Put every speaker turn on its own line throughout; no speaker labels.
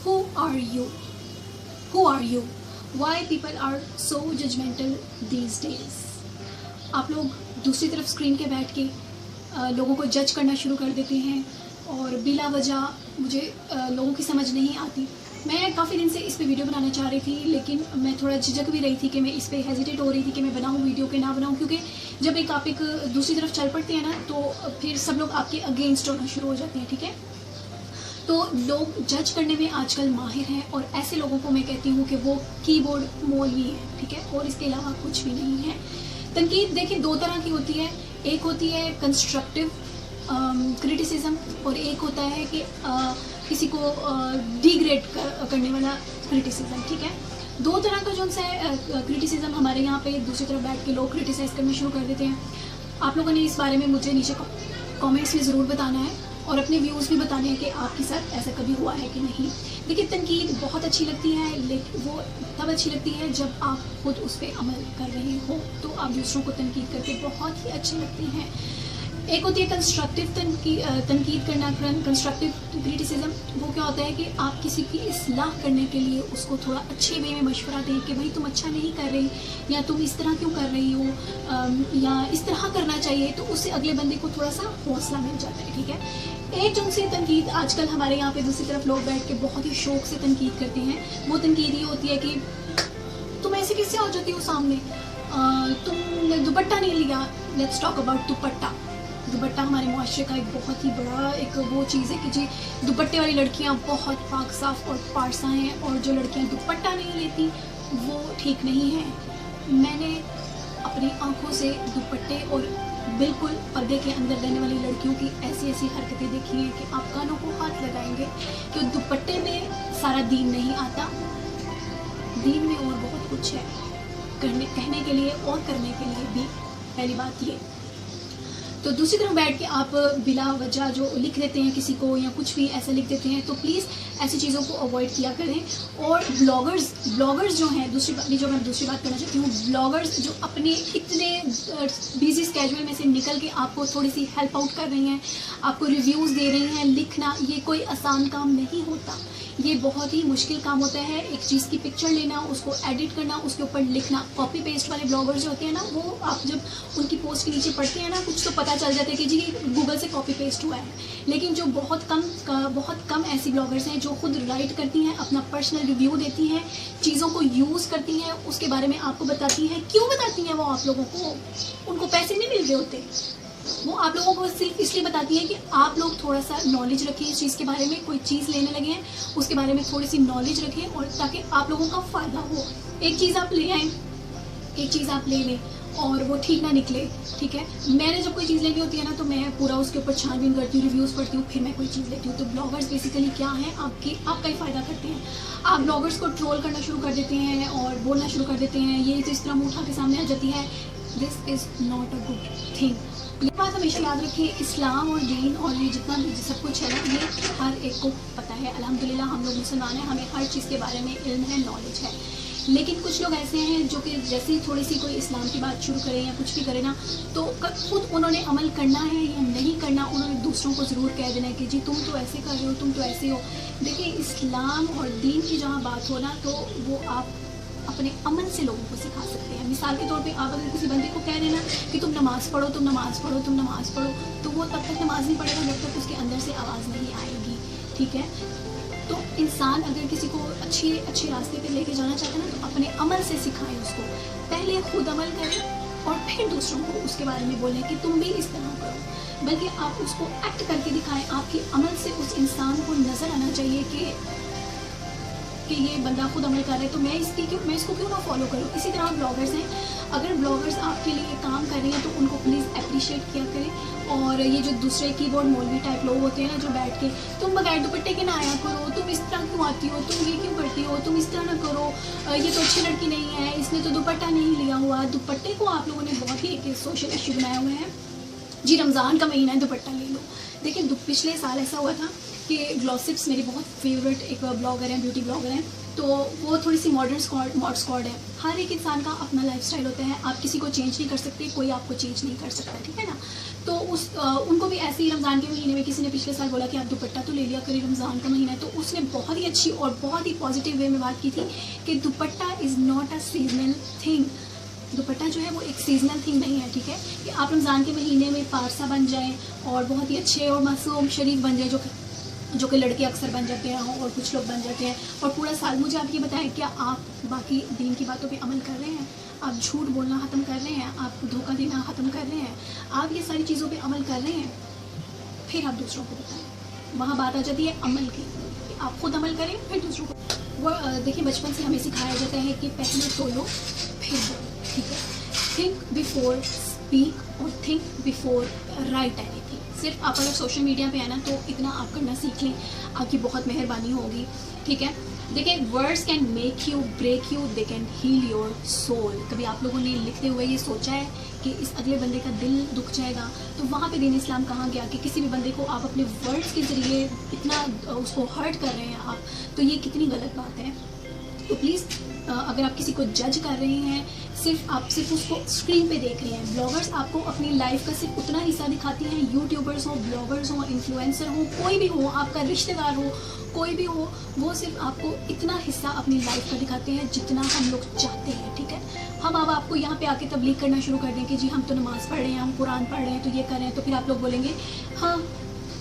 Who are you? Who are you? Why people are so judgmental these days? आप लोग दूसरी तरफ screen के बैठ के लोगों को जज करना शुरू कर देते हैं और बिला वजह मुझे लोगों की समझ नहीं आती. मैं काफ़ी दिन से इस पे वीडियो बनाना चाह रही थी, लेकिन मैं थोड़ा झिझक भी रही थी कि मैं इस पे हेजिटेट हो रही थी कि मैं बनाऊँ वीडियो के ना बनाऊँ, क्योंकि जब आप एक दूसरी तरफ चल पड़ते हैं ना तो फिर सब लोग आपके अगेंस्ट होना शुरू हो जाते हैं. ठीक है, तो लोग जज करने में आजकल माहिर हैं और ऐसे लोगों को मैं कहती हूँ कि वो कीबोर्ड मौलवी हैं. ठीक है, और इसके अलावा कुछ भी नहीं है. तनकीद देखिए दो तरह की होती है. एक होती है कंस्ट्रक्टिव क्रिटिसिज्म और एक होता है कि किसी को डिग्रेड करने वाला क्रिटिसिज्म. ठीक है, दो तरह का जो सा क्रिटिसिज्म हमारे यहाँ पे दूसरी तरफ बैठ के लोग क्रिटिसाइज़ करना शुरू कर देते हैं. आप लोगों ने इस बारे में मुझे नीचे कमेंट्स में ज़रूर बताना है और अपने व्यूज़ भी बताने हैं कि आपके साथ ऐसा कभी हुआ है कि नहीं. देखिए तनकीद बहुत अच्छी लगती है, लेकिन वो तब अच्छी लगती है जब आप खुद उस पर अमल कर रहे हो, तो आप दूसरों को तनकीद करके बहुत ही अच्छी लगती हैं. एक होती है कंस्ट्रक्टिव तनकीद करना, कंस्ट्रक्टिव क्रिटिसिज्म. वो क्या होता है कि आप किसी की इस्लाह करने के लिए उसको थोड़ा अच्छे वे में मशवरा दें कि भाई तुम अच्छा नहीं कर रही, या तुम इस तरह क्यों कर रही हो, या इस तरह करना चाहिए, तो उससे अगले बंदे को थोड़ा सा हौसला मिल जाता है. ठीक है, एक जो सी तनकीद आजकल हमारे यहाँ पे दूसरी तरफ लोग बैठ के बहुत ही शौक से तनकीद करते हैं, वो तनकीद ये होती है कि तुम ऐसे कैसे हो जाती हो सामने, तुमने दुपट्टा नहीं लिया. लेट्स टॉक अबाउट दुपट्टा. दुपट्टा हमारे मुआशरे का एक बहुत ही बड़ा एक वो चीज़ है कि जी दुपट्टे वाली लड़कियां बहुत पाक साफ और पारसा हैं, और जो लड़कियां दुपट्टा नहीं लेती वो ठीक नहीं है. मैंने अपनी आंखों से दुपट्टे और बिल्कुल पर्दे के अंदर रहने वाली लड़कियों की ऐसी ऐसी हरकतें देखी हैं कि आप कानों को हाथ लगाएंगे कि दुपट्टे में सारा दीन नहीं आता. दीन में और बहुत कुछ है कहने के लिए और करने के लिए भी. पहली बात ये. तो दूसरी तरफ बैठ के आप बिला वजह जो लिख देते हैं किसी को या कुछ भी ऐसा लिख देते हैं, तो प्लीज़ ऐसी चीज़ों को अवॉइड किया करें. और ब्लॉगर्स जो हैं, जो मैं दूसरी बात करना चाहती हूँ, ब्लॉगर्स जो अपने इतने बिजी स्केड्यूल में से निकल के आपको थोड़ी सी हेल्प आउट कर रही हैं, आपको रिव्यूज़ दे रही हैं. लिखना ये कोई आसान काम नहीं होता, ये बहुत ही मुश्किल काम होता है. एक चीज़ की पिक्चर लेना, उसको एडिट करना, उसके ऊपर लिखना. कॉपी पेस्ट वाले ब्लॉगर्स जो होते हैं ना, वो आप जब उनकी पोस्ट के नीचे पढ़ते हैं ना, कुछ तो पता चल जाता है कि जी गूगल से कॉपी पेस्ट हुआ है. लेकिन जो बहुत कम ऐसी ब्लॉगर्स हैं जो खुद राइट करती हैं, अपना पर्सनल रिव्यू देती हैं, चीज़ों को यूज़ करती हैं, उसके बारे में आपको बताती हैं. क्यों बताती हैं वो आप लोगों को? उनको पैसे नहीं मिल रहे होते. वो आप लोगों को सिर्फ इसलिए बताती है कि आप लोग थोड़ा सा नॉलेज रखें इस चीज़ के बारे में. कोई चीज़ लेने लगे हैं, उसके बारे में थोड़ी सी नॉलेज रखें, और ताकि आप लोगों का फ़ायदा हो. एक चीज़ आप ले आएँ, एक चीज़ आप ले लें और वो ठीक ना निकले. ठीक है, मैंने जब कोई चीज़ लेनी होती है ना, तो मैं पूरा उसके ऊपर छानबीन करती हूँ, रिव्यूज़ पढ़ती हूँ, फिर मैं कोई चीज़ लेती हूँ. तो ब्लॉगर्स बेसिकली क्या हैं, आपका ही फ़ायदा करते हैं. आप ब्लॉगर्स को ट्रोल करना शुरू कर देते हैं और बोलना शुरू कर देते हैं, ये तो इस तरह मुँह उठा के सामने आ जाती है. This is not a good thing. ये बात हमेशा याद रखिए, इस्लाम और दीन और ये जितना भी सब कुछ है ना, ये हर एक को पता है. अल्हम्दुलिल्लाह हम लोग मुसलमान हैं, हमें हर चीज़ के बारे में इल्म है, नॉलेज है. लेकिन कुछ लोग ऐसे हैं जो कि जैसे ही थोड़ी सी कोई इस्लाम की बात शुरू करें या कुछ भी करें ना, तो खुद उन्होंने अमल करना है या नहीं करना, उन्होंने दूसरों को ज़रूर कह देना है कि जी तुम तो ऐसे कर रहे हो, तुम तो ऐसे हो. देखिए इस्लाम और दीन की जहाँ बात हो ना, तो वो आप अपने अमल से लोगों को सिखा सकते हैं. मिसाल के तौर पे आप अगर किसी बंदे को कह देना कि तुम नमाज़ पढ़ो, तुम नमाज़ पढ़ो, तुम नमाज़ पढ़ो, तो वो तब तक नमाज़ नहीं पढ़ेगा जब तक उसके अंदर से आवाज़ नहीं आएगी. ठीक है, तो इंसान अगर किसी को अच्छे रास्ते पे लेके जाना चाहता है ना, तो अपने अमल से सिखाएं उसको. पहले खुद अमल करें और फिर दूसरों को उसके बारे में बोलें कि तुम भी इस तरह करो, बल्कि आप उसको एक्ट करके दिखाएं. आपके अमल से उस इंसान को नज़र आना चाहिए कि ये बंदा खुद अमल कर रहा है, तो मैं इसको क्यों ना फॉलो करूँ. इसी तरह ब्लॉगर्स हैं, अगर ब्लॉगर्स आपके लिए काम कर रहे हैं तो उनको प्लीज़ अप्रिशिएट किया करें. और ये जो दूसरे कीबोर्ड मौलवी टाइप लोग होते हैं ना, जो बैठ के तुम बगैर दुपट्टे के ना आया करो, तुम इस तरह क्यों आती हो, तुम ये क्यों करती हो, तुम इस तरह ना करो, ये तो अच्छी लड़की नहीं है, इसने तो दुपट्टा नहीं लिया हुआ. दुपट्टे को आप लोगों ने बहुत ही एक सोशल इशू बनाया हुआ है. जी रमज़ान का महीना है, दुपट्टा ले लो. देखिए पिछले साल ऐसा हुआ था कि ग्लॉसिप्स मेरी बहुत फेवरेट एक ब्लॉगर हैं, ब्यूटी ब्लॉगर हैं, تو وہ تھوڑی سی ماڈرن ماڈ اسکواڈ ہے. ہر ایک انسان کا اپنا لائف اسٹائل ہوتا ہے, آپ کسی کو چینج نہیں کر سکتے, کوئی آپ کو چینج نہیں کر سکتا, ٹھیک ہے نا. تو ان کو بھی ایسے ہی رمضان کے مہینے میں کسی نے پچھلے سال بولا کہ آپ دوپٹہ تو لے لیا کریں, رمضان کا مہینہ ہے, تو اس نے بہت ہی اچھی اور بہت ہی پازیٹیو وے میں بات کی تھی کہ dupatta is not a seasonal thing. Dupatta جو ہے وہ ایک سیزنل تھنگ نہیں ہے, ٹھیک ہے, کہ آپ رمضان کے مہینے میں پارسا بن جائیں اور بہت ہی اچھے اور معصوم شریف بن جائیں, جو کہ لڑکے اکثر بن جاتے ہیں اور کچھ لوگ بن جاتے ہیں, اور پورا سال. مجھے آپ یہ بتائیں, کیا آپ باقی دین کی باتوں پہ عمل کر رہے ہیں؟ آپ جھوٹ بولنا ختم کر رہے ہیں؟ آپ دھوکہ دینا ختم کر رہے ہیں؟ آپ یہ ساری چیزوں پہ عمل کر رہے ہیں؟ پھر آپ دوسروں کو بتائیں. وہاں بات آ جاتی ہے عمل کی, کہ آپ خود عمل کریں پھر دوسروں کو. وہ دیکھیں, بچپن سے ہمیں سکھایا جاتا ہے کہ پہلے سولو پھر بولو, ٹھیک ہے. تھنک بیفور اسپیک اور think before write any thing. صرف آپ اگر سوشل میڈیا پہ ہیں نا تو اتنا آپ کرنا سیکھ لیں, آپ کی بہت مہربانی ہوگی, ٹھیک ہے. دیکھیں, words can make you break you, they can heal your soul. کبھی آپ لوگوں نے لکھتے ہوئے یہ سوچا ہے کہ اس اگلے بندے کا دل دکھ جائے گا؟ تو وہاں پہ دین اسلام کہاں گیا کہ کسی بھی بندے کو آپ اپنے ورڈس کے ذریعے اتنا اس کو ہرٹ کر رہے ہیں آپ, تو یہ کتنی غلط بات ہے. تو پلیز اگر آپ کسی کو جج کر رہے ہیں, صرف اس کو اسکرین پہ دیکھ رہے ہیں. بلاگرس آپ کو اپنی لائف کا صرف اتنا حصہ دکھاتی ہیں, یوٹیوبرس ہوں, بلاگرس ہوں, انفلوئنسر ہوں, کوئی بھی ہو, آپ کا رشتہ دار ہو, کوئی بھی ہو, وہ صرف آپ کو اتنا حصہ اپنی لائف کا دکھاتے ہیں جتنا ہم لوگ چاہتے ہیں, ٹھیک ہے. ہم اب آپ کو یہاں پہ آ کے تبلیغ کرنا شروع کر دیں کہ جی ہم تو نماز پڑھ رہے ہیں, ہم قرآن پڑھ رہے ہیں, تو یہ کر رہے ہیں, تو پھر آپ لوگ بولیں گے ہاں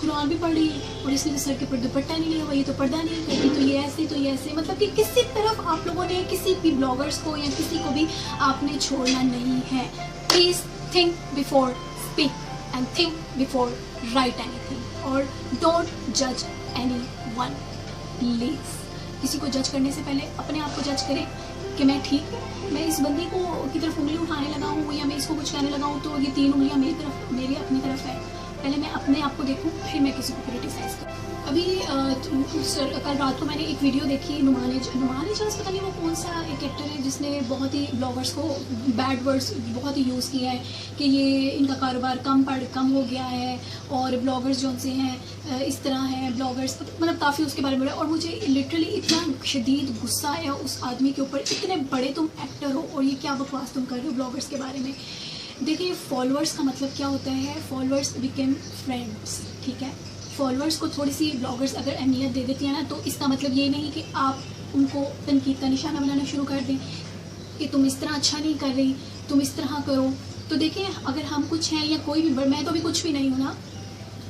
قرآن بھی پڑھ رہی ہے اور اس نے سر کے اوپر دوپٹہ نہیں لیا ہوا, یہ تو پردہ نہیں کرتی, تو یہ ایسے, تو یہ ایسے. مطلب کہ کسی طرف آپ لوگوں نے کسی بھی بلاگرس کو یا کسی کو بھی آپ نے چھوڑنا نہیں ہے. Please think before speak and think before write any thing, اور ڈونٹ جج اینی ون. پلیز کسی کو جج کرنے سے پہلے اپنے آپ کو جج کریں کہ میں ٹھیک ہوں, میں اس بندے کو کی طرف انگلی اٹھانے لگا ہوں یا میں اس کو کچھ کہنے لگا ہوں تو یہ 3 انگلیاں میری اپنی طرف ہے. پہلے میں اپنے آپ کو دیکھوں, پھر میں کسی کو کرٹیسائز کروں. ابھی کل رات کو میں نے ایک ویڈیو دیکھی, نعمان اعجاز پتہ نہیں وہ کون سا ایک ایکٹر ہے جس نے بہت ہی بلاگرس کو بیڈ ورڈس بہت ہی یوز کیا ہے کہ یہ ان کا کاروبار کم ہو گیا ہے, اور بلاگرس جو ان سے ہیں اس طرح ہیں بلاگرس, مطلب کافی اس کے بارے میں. اور مجھے لٹرلی اتنا شدید غصہ آیا اس آدمی کے اوپر, اتنے بڑے تم ایکٹر ہو اور یہ کیا بکواس تم کر رہے ہو بلاگرس کے بارے میں. دیکھیں, فالوورس کا مطلب کیا ہوتا ہے, فالوورس بیکم فرینڈس, ٹھیک ہے. فالوورس کو تھوڑی سی بلاگرس اگر اہمیت دے دیتی ہیں نا, تو اس کا مطلب یہ نہیں کہ آپ ان کو تنقید کا نشانہ بنانا شروع کر دیں کہ تم اس طرح اچھا نہیں کر رہی, تم اس طرح کرو. تو دیکھیں, اگر ہم کچھ ہیں یا کوئی بھی, میں تو بھی کچھ بھی نہیں ہوں نا,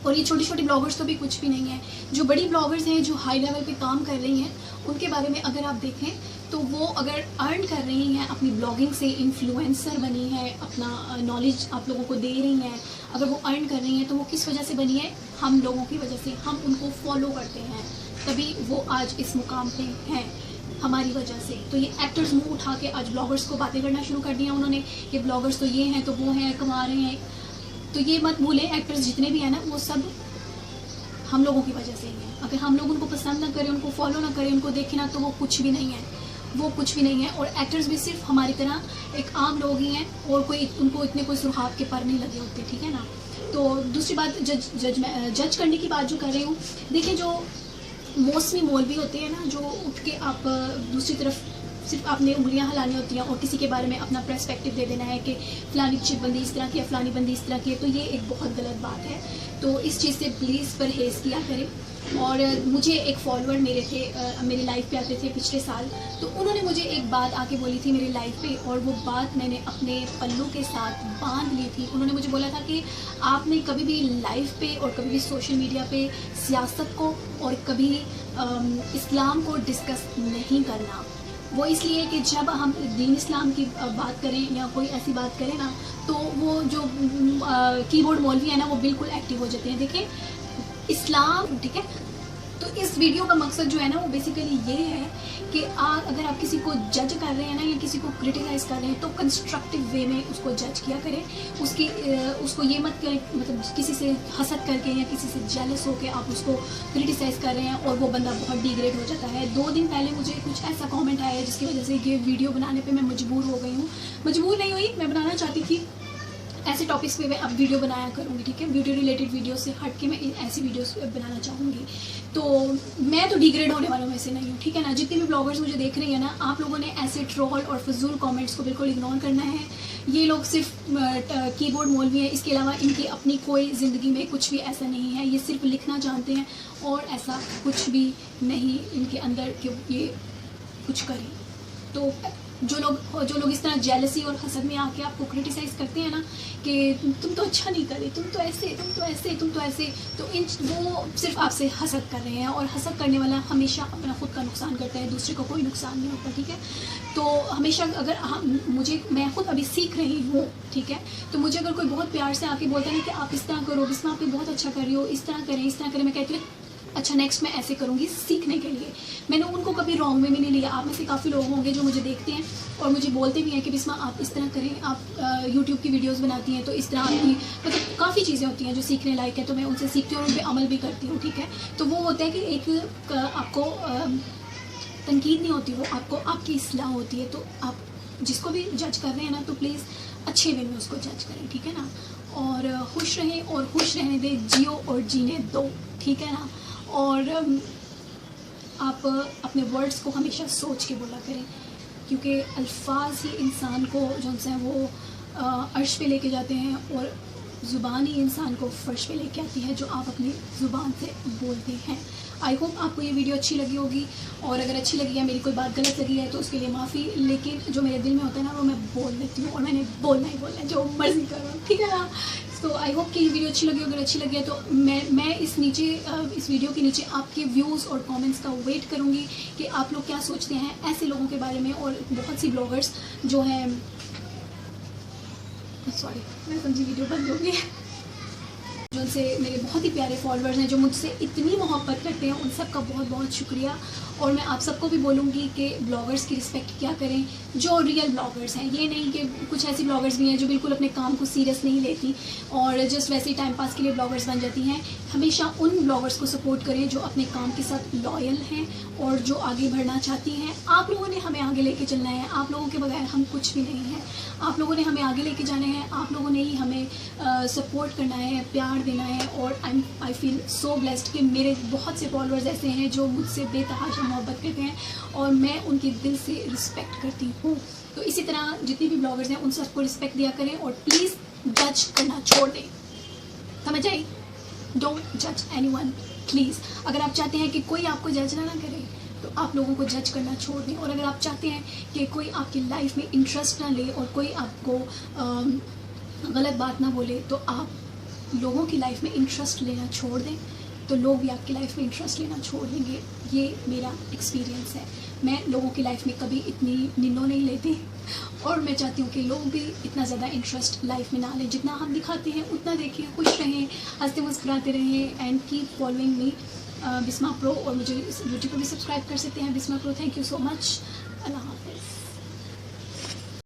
اور یہ چھوٹی چھوٹی بلاگرس تو بھی کچھ بھی نہیں ہیں. جو بڑی بلاگرس ہیں جو ہائی لیول پہ کام کر رہی ہیں, ان کے بارے میں اگر آپ دیکھیں تو وہ اگر ارن کر رہی ہیں اپنی بلاگنگ سے, انفلوئنسر بنی ہے, اپنا نالج آپ لوگوں کو دے رہی ہیں, اگر وہ ارن کر رہی ہیں تو وہ کس وجہ سے بنی ہے؟ ہم لوگوں کی وجہ سے. ہم ان کو فالو کرتے ہیں, تبھی وہ آج اس مقام پہ ہیں, ہماری وجہ سے. تو یہ ایکٹرز منہ اٹھا کے آج بلاگرس کو باتیں کرنا شروع کر دیا انہوں نے کہ بلاگرس تو یہ ہیں, تو وہ ہیں, کما رہے ہیں. تو یہ مت بھولیں, ایکٹرز جتنے بھی ہیں نا وہ سب ہم لوگوں کی وجہ سے ہی ہیں. اگر ہم لوگ ان کو پسند نہ کریں, ان کو فالو نہ کریں, ان کو دیکھیں نا, تو وہ کچھ بھی نہیں ہے, وہ کچھ بھی نہیں ہے. اور ایکٹرز بھی صرف ہماری طرح ایک عام لوگ ہی ہیں, اور کوئی ان کو اتنے کوئی سرخاب کے پر نہیں لگے ہوتے, ٹھیک ہے نا. تو دوسری بات, جج کرنے کی بات جو کر رہی ہوں, دیکھیں جو موسمی مولوی ہوتے ہیں نا, جو اٹھ کے آپ دوسری طرف صرف آپ نے انگلیاں ہلانی ہوتی ہیں اور کسی کے بارے میں اپنا پرسپیکٹیو دے دینا ہے کہ فلانی چپ بندی اس طرح کی ہے, فلانی بندی اس طرح کی ہے, تو یہ ایک بہت غلط بات ہے. تو اس چیز سے پلیز پرہیز کیا کریں. اور مجھے ایک فالوور میرے تھے, میری لائف پہ آتے تھے پچھلے سال, تو انہوں نے مجھے ایک بات آ کے بولی تھی میری لائف پہ, اور وہ بات میں نے اپنے پلوں کے ساتھ باندھ لی تھی. انہوں نے مجھے بولا تھا کہ آپ نے کبھی بھی لائف پہ اور کبھی بھی سوشل میڈیا پہ سیاست کو اور کبھی اسلام کو ڈسکس نہیں کرنا. وہ اس لیے کہ جب ہم دین اسلام کی بات کریں یا کوئی ایسی بات کریں نا, تو وہ جو کی بورڈ مولوی ہیں نا, وہ بالکل ایکٹیو ہو جاتے ہیں. دیکھیں اسلام, ٹھیک ہے. تو اس ویڈیو کا مقصد جو ہے نا وہ بیسیکلی یہ ہے کہ اگر آپ کسی کو جج کر رہے ہیں نا, یا کسی کو کرٹیسائز کر رہے ہیں, تو کنسٹرکٹیو وے میں اس کو جج کیا کریں. اس کو یہ مت کریں, مطلب کسی سے حسد کر کے یا کسی سے جیلس ہو کے آپ اس کو کرٹیسائز کر رہے ہیں اور وہ بندہ بہت ڈیگریڈ ہو جاتا ہے. 2 دن پہلے مجھے کچھ ایسا کامنٹ آیا ہے جس کی وجہ سے یہ ویڈیو بنانے پہ میں مجبور ہو گئی ہوں. مجبور نہیں ہوئی, میں بنانا چاہتی تھی, ऐसे टॉपिक्स पे मैं अब वीडियो बनाया करूँगी, ठीक है, ब्यूटी रिलेटेड वीडियो से हट के मैं ऐसी वीडियोस बनाना चाहूँगी। तो मैं तो डिग्रेड होने वालों में से नहीं हूँ, ठीक है ना। जितने भी ब्लॉगर्स मुझे देख रही हैं ना, आप लोगों ने ऐसे ट्रोल और फजूल कमेंट्स को बिल्कुल इग्नोर करना है। ये लोग सिर्फ कीबोर्ड मौलवी हैं, इसके अलावा इनकी अपनी कोई ज़िंदगी में कुछ भी ऐसा नहीं है। ये सिर्फ लिखना जानते हैं और ऐसा कुछ भी नहीं इनके अंदर कि ये कुछ करें। तो जो लोग इस तरह जेलसी और हसद में आके आपको क्रिटिसाइज़ करते हैं ना कि तुम तो अच्छा नहीं करे, तुम तो ऐसे, तुम तो ऐसे, तुम तो ऐसे, तो वो सिर्फ आपसे हसद कर रहे हैं। और हसद करने वाला हमेशा अपना खुद का नुकसान करता है, दूसरे को कोई नुकसान नहीं होता, ठीक है। तो हमेशा अगर मैं खुद अभी सीख रही हूँ, ठीक है, तो मुझे अगर कोई बहुत प्यार से आके बोलता है ना कि आप इस तरह करो, बिस्मा आप बहुत अच्छा कर रही हो, इस तरह करें, इस तरह करें, मैं कहती हूँ अच्छा नेक्स्ट मैं ऐसे करूँगी सीखने के लिए। मैंने उनको कभी रॉन्ग में नहीं लिया। आप में से काफ़ी लोग होंगे जो मुझे देखते हैं और मुझे बोलते भी हैं कि बिस्मा आप इस तरह करें, आप यूट्यूब की वीडियोस बनाती हैं तो इस तरह आपकी मतलब काफ़ी चीज़ें होती हैं जो सीखने लायक है, तो मैं उनसे सीखती हूँ और उन पर अमल भी करती हूँ, ठीक है। तो वो होता है कि एक आपको तनकीद नहीं होती, वो आपको आपकी इस्लाह होती है। तो आप जिसको भी जज कर रहे हैं ना, तो प्लीज़ अच्छे वे में उसको जज करें, ठीक है ना। और खुश रहें और खुश रहने दें, जियो और जीने दो, ठीक है ना। और आप अपने वर्ड्स को हमेशा सोच के बोला करें, क्योंकि अल्फाज ही इंसान को जो है वो अर्श पे लेके जाते हैं और ज़ुबान ही इंसान को फर्श पे लेके आती है जो आप अपनी ज़ुबान से बोलते हैं। आई होप आपको ये वीडियो अच्छी लगी होगी, और अगर अच्छी लगी है, मेरी कोई बात गलत लगी है तो उसके लिए माफ़ी। लेकिन जो मेरे दिल में होता है ना वो मैं बोल देती हूँ, और मैंने बोलना ही बोलना है, जो मर्ज़ी करो, ठीक है ना। तो आई होप कि ये वीडियो अच्छी लगी। अगर अच्छी लगी है तो मैं इस वीडियो के नीचे आपके व्यूज़ और कमेंट्स का वेट करूँगी कि आप लोग क्या सोचते हैं ऐसे लोगों के बारे में। और बहुत सी ब्लॉगर्स जो हैं, सॉरी मैं समझी वीडियो बंद हो गई, जो उनसे मेरे बहुत ही प्यारे फॉलोअर्स हैं जो मुझसे इतनी मोहब्बत करते हैं, उन सब का बहुत बहुत शुक्रिया। और मैं आप सबको भी बोलूँगी कि ब्लॉगर्स की रिस्पेक्ट क्या करें, जो रियल ब्लॉगर्स हैं। ये नहीं कि कुछ ऐसी ब्लॉगर्स भी हैं जो बिल्कुल अपने काम को सीरियस नहीं लेती और जस्ट वैसे ही टाइम पास के लिए ब्लॉगर्स बन जाती हैं। हमेशा उन ब्लॉगर्स को सपोर्ट करें जो अपने काम के साथ लॉयल हैं और जो आगे बढ़ना चाहती हैं। आप लोगों ने हमें आगे लेके चलना है, आप लोगों के बगैर हम कुछ भी नहीं हैं। आप लोगों ने हमें आगे लेके जाना है, आप लोगों ने ही हमें सपोर्ट करना है, प्यार देना है। और आई फील सो ब्लेस्ड कि मेरे बहुत से फॉलोअर्स ऐसे हैं जो मुझसे बेतहाशा मोहब्बत करते हैं और मैं उनके दिल से रिस्पेक्ट करती हूँ। तो इसी तरह जितने भी ब्लॉगर्स हैं उन सबको रिस्पेक्ट दिया करें और प्लीज़ जज करना छोड़ दें, समझ आई। डोंट जज एनीवन प्लीज़। अगर आप चाहते हैं कि कोई आपको जज ना करे तो आप लोगों को जज करना छोड़ दें। और अगर आप चाहते हैं कि कोई आपकी लाइफ में इंटरेस्ट ना ले और कोई आपको गलत बात ना बोले, तो आप लोगों की लाइफ में इंटरेस्ट लेना छोड़ दें, तो लोग भी आपकी लाइफ में इंटरेस्ट लेना छोड़ देंगे। ये मेरा एक्सपीरियंस है। मैं लोगों की लाइफ में कभी इतनी निन्नो नहीं लेती और मैं चाहती हूँ कि लोग भी इतना ज़्यादा इंटरेस्ट लाइफ में ना लें। जितना हम दिखाते हैं उतना देखिए, खुश रहें, हंसते मुस्कुराते रहें and keep following me Bisma Pro. और मुझे इस यूट्यूब पर भी सब्सक्राइब कर सकते हैं, Bisma pro. Thank you so much. अल्लाह हाफ़िज़।